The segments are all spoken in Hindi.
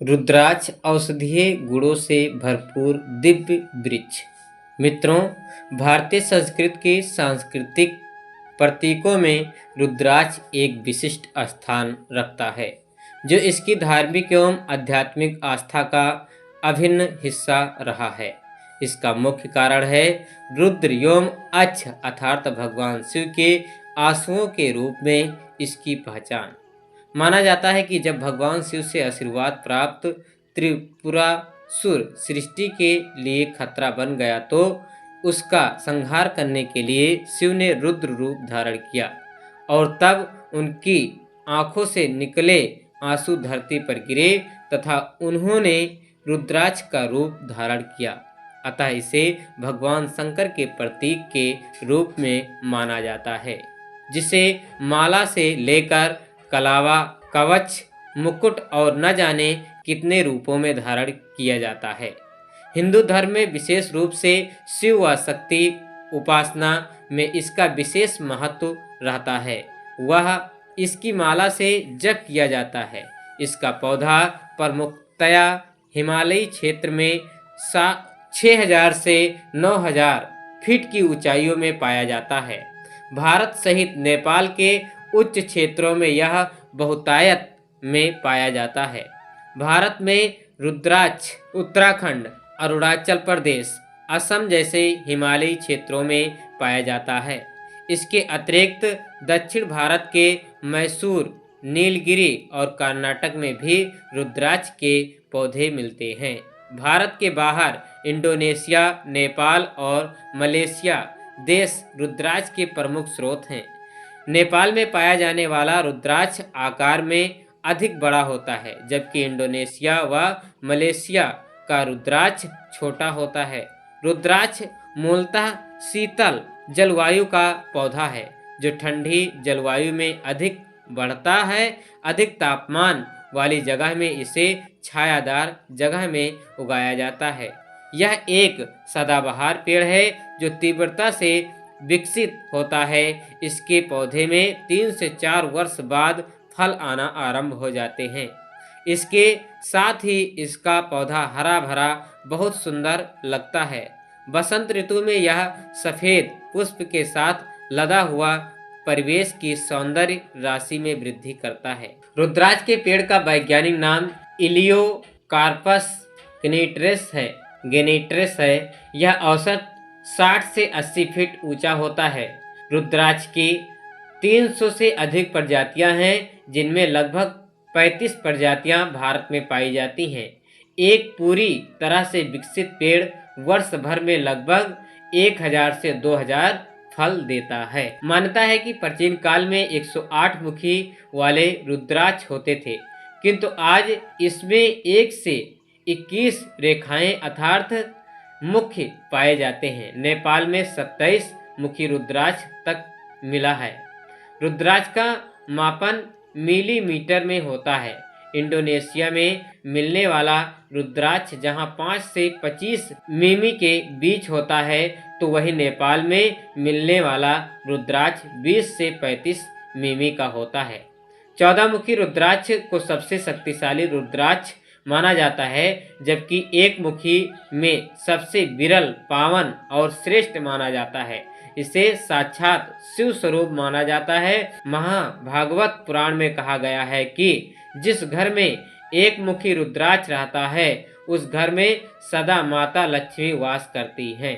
रुद्राक्ष औषधीय गुणों से भरपूर दिव्य वृक्ष। मित्रों, भारतीय संस्कृति के सांस्कृतिक प्रतीकों में रुद्राक्ष एक विशिष्ट स्थान रखता है, जो इसकी धार्मिक एवं आध्यात्मिक आस्था का अभिन्न हिस्सा रहा है। इसका मुख्य कारण है रुद्र एवं अक्ष अर्थात भगवान शिव के आंसुओं के रूप में इसकी पहचान। माना जाता है कि जब भगवान शिव से आशीर्वाद प्राप्त त्रिपुरासुर सृष्टि के लिए खतरा बन गया तो उसका संहार करने के लिए शिव ने रुद्र रूप धारण किया और तब उनकी आंखों से निकले आंसू धरती पर गिरे तथा उन्होंने रुद्राक्ष का रूप धारण किया। अतः इसे भगवान शंकर के प्रतीक के रूप में माना जाता है, जिसे माला से लेकर कलावा, कवच, मुकुट और न जाने कितने रूपों में धारण किया जाता है। हिंदू धर्म में विशेष रूप से शिव व शक्ति उपासना में इसका विशेष महत्व रहता है। वह इसकी माला से जप किया जाता है। इसका पौधा प्रमुखतया हिमालयी क्षेत्र में 6000 से 9000 फीट की ऊंचाइयों में पाया जाता है। भारत सहित नेपाल के उच्च क्षेत्रों में यह बहुतायत में पाया जाता है। भारत में रुद्राक्ष उत्तराखंड, अरुणाचल प्रदेश, असम जैसे हिमालयी क्षेत्रों में पाया जाता है। इसके अतिरिक्त दक्षिण भारत के मैसूर, नीलगिरी और कर्नाटक में भी रुद्राक्ष के पौधे मिलते हैं। भारत के बाहर इंडोनेशिया, नेपाल और मलेशिया देश रुद्राक्ष के प्रमुख स्रोत हैं। नेपाल में पाया जाने वाला रुद्राक्ष आकार में अधिक बड़ा होता है, जबकि इंडोनेशिया व मलेशिया का रुद्राक्ष छोटा होता है। रुद्राक्ष मूलतः शीतल जलवायु का पौधा है, जो ठंडी जलवायु में अधिक बढ़ता है। अधिक तापमान वाली जगह में इसे छायादार जगह में उगाया जाता है। यह एक सदाबहार पेड़ है जो तीव्रता से विकसित होता है। इसके पौधे में 3 से 4 वर्ष बाद फल आना आरंभ हो जाते हैं। इसके साथ ही इसका पौधा हरा भरा बहुत सुंदर लगता है। बसंत ऋतु में यह सफेद पुष्प के साथ लदा हुआ परिवेश की सौंदर्य राशि में वृद्धि करता है। रुद्राक्ष के पेड़ का वैज्ञानिक नाम इलियोकार्पस गेनेट्रेस है। यह औसत 60 से 80 फीट ऊंचा होता है। रुद्राक्ष की 300 से अधिक प्रजातियां हैं, जिनमें लगभग 35 प्रजातियां भारत में पाई जाती हैं। एक पूरी तरह से विकसित पेड़ वर्ष भर में लगभग 1000 से 2000 फल देता है। मान्यता है कि प्राचीन काल में 108 मुखी वाले रुद्राक्ष होते थे, किंतु आज इसमें 1 से 21 रेखाएं अर्थात मुख्य पाए जाते हैं। नेपाल में 27 मुखी रुद्राक्ष तक मिला है। रुद्राक्ष का मापन मिलीमीटर में होता है। इंडोनेशिया में मिलने वाला रुद्राक्ष जहां 5 से 25 मिमी के बीच होता है, तो वहीं नेपाल में मिलने वाला रुद्राक्ष 20 से 35 मिमी का होता है। 14 मुखी रुद्राक्ष को सबसे शक्तिशाली रुद्राक्ष माना जाता है, जबकि एक मुखी में सबसे विरल, पावन और श्रेष्ठ माना जाता है। इसे साक्षात शिव स्वरूप माना जाता है। महाभागवत पुराण में कहा गया है कि जिस घर में एक मुखी रुद्राक्ष रहता है, उस घर में सदा माता लक्ष्मी वास करती हैं।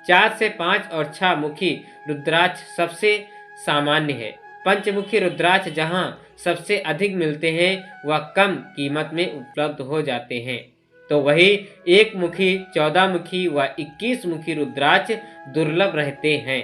4 से 5 और 6 मुखी रुद्राक्ष सबसे सामान्य है। पंचमुखी रुद्राक्ष जहां सबसे अधिक मिलते हैं, वह कम कीमत में उपलब्ध हो जाते हैं, तो वही 1 मुखी, 14 मुखी व 21 मुखी रुद्राक्ष दुर्लभ रहते हैं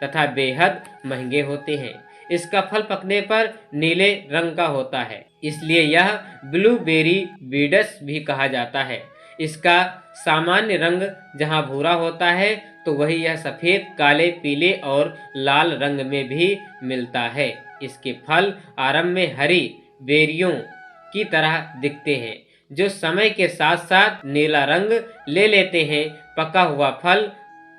तथा बेहद महंगे होते हैं। इसका फल पकने पर नीले रंग का होता है, इसलिए यह ब्लूबेरी बीडस भी कहा जाता है। इसका सामान्य रंग जहां भूरा होता है, तो वही यह सफेद, काले, पीले और लाल रंग में भी मिलता है। इसके फल आरंभ में हरी बेरियों की तरह दिखते हैं, जो समय के साथ साथ नीला रंग ले लेते हैं। पका हुआ फल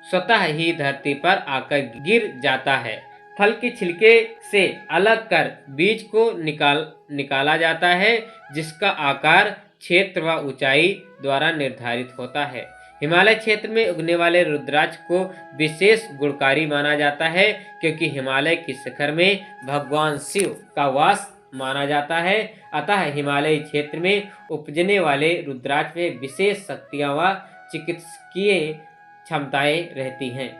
स्वतः ही धरती पर आकर गिर जाता है। फल के छिलके से अलग कर बीज को निकाला जाता है, जिसका आकार क्षेत्र व ऊंचाई द्वारा निर्धारित होता है। हिमालय क्षेत्र में उगने वाले रुद्राक्ष को विशेष गुणकारी माना जाता है, क्योंकि हिमालय के शिखर में भगवान शिव का वास माना जाता है। अतः हिमालयी क्षेत्र में उपजने वाले रुद्राक्ष में विशेष शक्तियां व चिकित्सकीय क्षमताएं रहती हैं।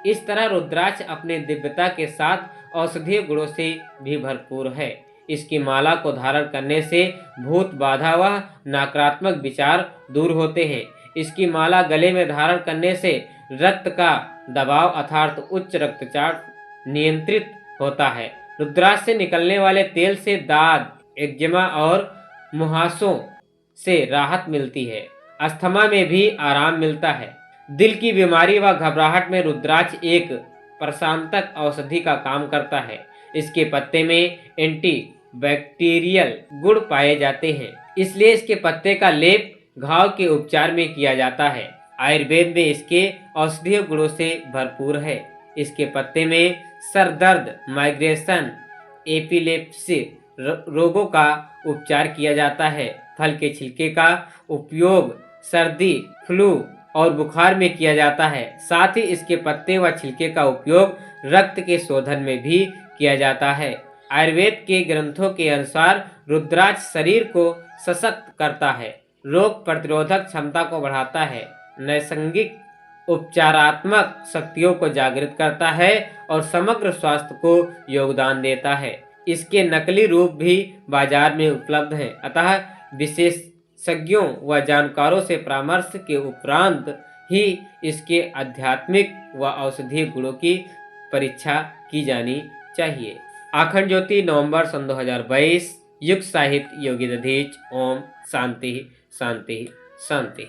इस तरह रुद्राक्ष अपने दिव्यता के साथ औषधीय गुणों से भी भरपूर है। इसकी माला को धारण करने से भूत बाधा व नकारात्मक विचार दूर होते हैं। इसकी माला गले में धारण करने से रक्त का दबाव अर्थात उच्च रक्तचाप नियंत्रित होता है। रुद्राक्ष से निकलने वाले तेल से दाद, एक्जिमा और मुहासों से राहत मिलती है। अस्थमा में भी आराम मिलता है। दिल की बीमारी व घबराहट में रुद्राक्ष एक प्रशांतक औषधि का काम करता है। इसके पत्ते में एंटी बैक्टीरियल गुण पाए जाते हैं, इसलिए इसके पत्ते का लेप घाव के उपचार में किया जाता है। आयुर्वेद में इसके औषधीय गुणों से भरपूर है। इसके पत्ते में सर दर्द, माइग्रेशन, एपिलेप्सी रोगों का उपचार किया जाता है। फल के छिलके का उपयोग सर्दी, फ्लू और बुखार में किया जाता है। साथ ही इसके पत्ते व छिलके का उपयोग रक्त के शोधन में भी किया जाता है। आयुर्वेद के ग्रंथों के अनुसार रुद्राक्ष शरीर को सशक्त करता है, रोग प्रतिरोधक क्षमता को बढ़ाता है, नैसर्गिक उपचारात्मक शक्तियों को जागृत करता है और समग्र स्वास्थ्य को योगदान देता है। इसके नकली रूप भी बाजार में उपलब्ध हैं, अतः विशेषज्ञों व जानकारों से परामर्श के उपरांत ही इसके आध्यात्मिक व औषधीय गुणों की परीक्षा की जानी चाहिए। अखंड ज्योति नवंबर सन 2022। युग साहित्य योगी दधीच। ओम शांति शांति शांति।